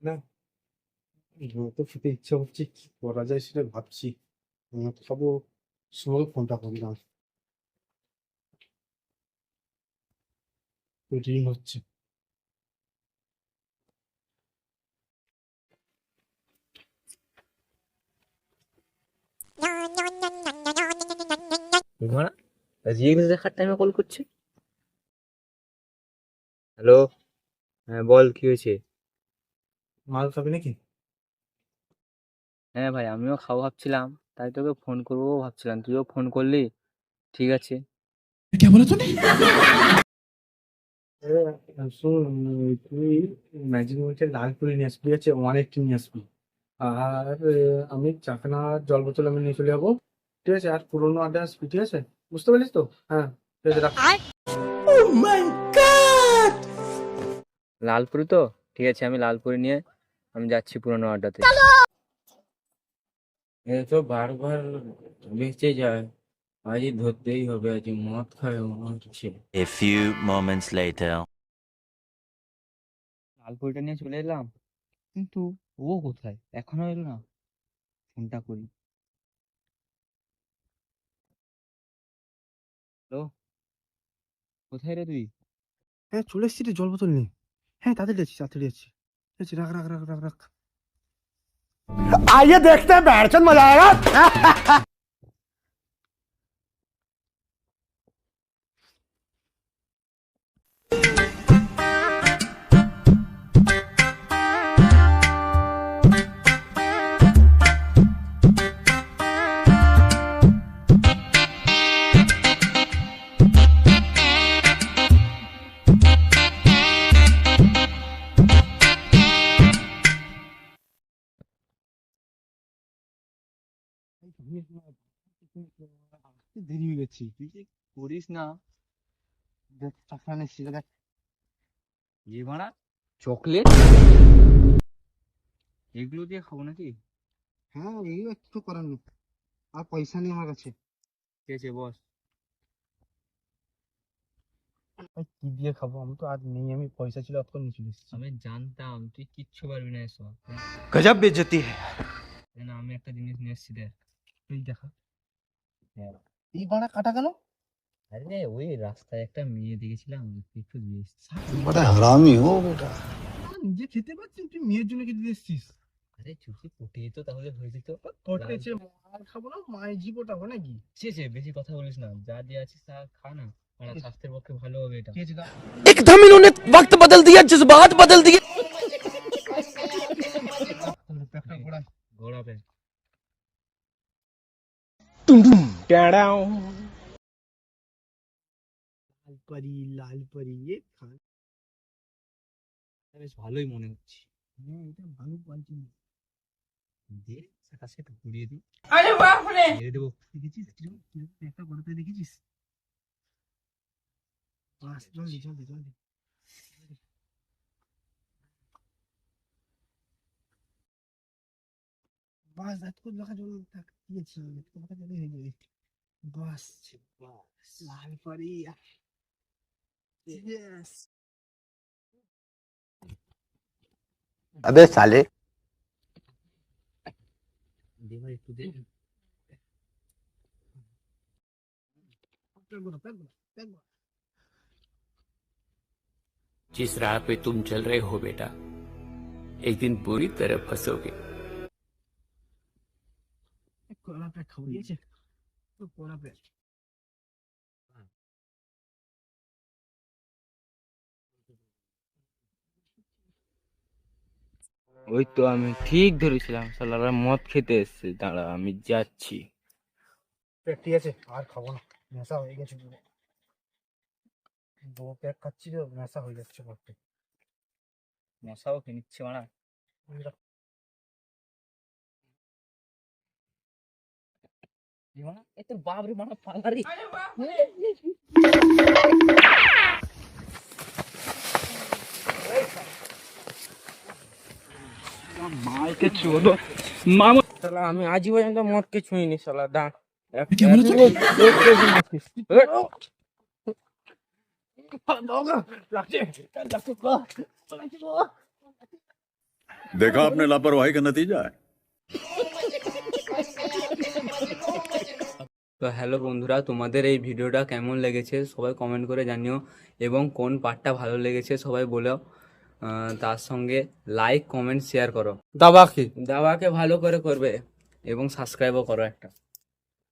না, তো খেতে ইচ্ছা হচ্ছে, কি করা যায় সেটা ভাবছি। খাবো, সময় ফোনটা করি না, রিং হচ্ছে। ঘোড়া রিলস দেখার টাইমে কল করছে। হ্যালো, হ্যাঁ বল কি হয়েছে? মাল খাবি নাকি? হ্যাঁ ভাই, আমিও খাবো ভাবছিলাম, তাই তোকে ফোন করবো ভাবছিলাম, তুইও ফোন করলি। ঠিক আছে। শোন, তুই ম্যাজিক মধ্যে লাল করে নিয়ে আসবি, ঠিক আছে? 180 নিয়ে আসবি। আর আমি চাকনা জল বোতল আমি নিয়ে চলে যাবো, ঠিক আছে? আর পুরোনো আড্ডা আসবি, ঠিক আছে? বুঝতে পারলিস তো? হ্যাঁ, ঠিক আছে, রাখ। লালপুরি তো? ঠিক আছে, আমি লালপুরি নিয়ে আমি যাচ্ছি পুরোনো আড্ডাতে। এ তো বারবার বেঁচে যায়, আজই ধরতেই হবে, আজ মদ খায় মনে হচ্ছে। A few moments later. লালপুরিটা নিয়ে চলে এলাম, কিন্তু ও কোথায়, এখনো এলো না। ফোনটা করি। হ্যালো, কোথায় রে তুই? হ্যাঁ, চলে এসছি রে, জল বোতল নিয়ে। হ্যাঁ, তাড়াতাড়ি যাচ্ছি, তাড়াতাড়ি যাচ্ছি। ঠিক আছে, রাখ রাখ রাখ রাখ রাখ। आइए देखते हैं, बैठ मजा आएगा। দেরি হয়ে গেছি, তুই যে করিস না। দেখ, টাকা নিচ্ছি, দেখ। এ মারা, চকলেট এগুলো দিয়ে খাবো নাকি? হ্যাঁ, এই একটু করার নেই, আর পয়সা নেই আমার কাছে। ঠিক আছে বস। ভাই, কি দিয়ে খাবো? আমি তো আর নেই, আমি পয়সা ছিল অত নিয়ে চলে এসেছি। আমি জানতাম তুই কিচ্ছু পারবি না এসব। गजब बेइज्जती है। না, আমি একটা জিনিস নিয়ে এসেছি, দেখ। তুই দেখা। হ্যাঁ। এই বাড়া কাটা গেল। আরে ওই রাস্তায় একটা মেয়ে দেখেছিলাম, একটু দিয়ে এসেছি। बड़ा हरामी हो बेटा। নিজে খেতে পারছিস, তুই মেয়ের জন্য খেতে এসেছিস? আরে চুষি পটে যেত তাহলে হয়ে যেত। পটেছে, মার খাবো না, মায়ের জীবটাবো নাকি? সে সে বেশি কথা বলিস না, যা দিয়ে আছিস তা খা না, আর স্বাস্থ্যের পক্ষে ভালো হবে এটা। ঠিক আছে, দাও। एकदम इन्होंने वक्त बदल दिया, जज्बात बदल दिए। একটা ঘোড়া। ঘোড়া পে লাল পরি, লাল পরি, এ খান। বেশ ভালোই মনে হচ্ছে। হ্যাঁ, এটা ভালো পালছি। দে, আকাশে একটু ঘুরিয়ে দিই, আরে বাপরে! মেরে দেবো। দেখেছিস কিরকম কিরকম একটা ঘোড়াতে দেখেছিস? বাস, জলদি জলদি জলদি। বাস, এত দেখা জল দিয়েছি, এত কথা জলে হয়ে যাবে। বাস, বাস, লাল পরি। Yes. अबे साले। দে ভাই একটু দে। প্যাক ঘোড়া, প্যাক ঘোড়া, প্যাক ঘোড়া। जिस राह पे तुम चल रहे हो बेटा, एक दिन बुरी तरह फंसोगे। কলা প্যাক খাবো, দিয়েছে তো কলা প্যাক। ওই তো আমি ঠিক ধরেছিলাম, শালারা মদ খেতে এসছে, দাঁড়া আমি যাচ্ছি। প্যাক, ঠিক আছে, আর খাবো না, নেশা হয়ে গেছে পুরো। দু প্যাক খাচ্ছি তো নেশা হয়ে যাচ্ছে বলতে। মশাও কিনছে মারা। এ তোর বাপরে মারা পালারি। আরে বাপরে! মাইকে চোদো মামা, শালা আমি আজই পর্যন্ত মদকে ছুঁইনি, শালা দাঁড়। देखा आपने लापरवाही का नतीजा है। তো হ্যালো বন্ধুরা, তোমাদের এই ভিডিওটা কেমন লেগেছে সবাই কমেন্ট করে জানিও, এবং কোন পার্টটা ভালো লেগেছে সবাই বলো। তার সঙ্গে লাইক কমেন্ট শেয়ার করো, দাবাকে দাওয়াকে ভালো করে করবে এবং সাবস্ক্রাইবও করো একটা।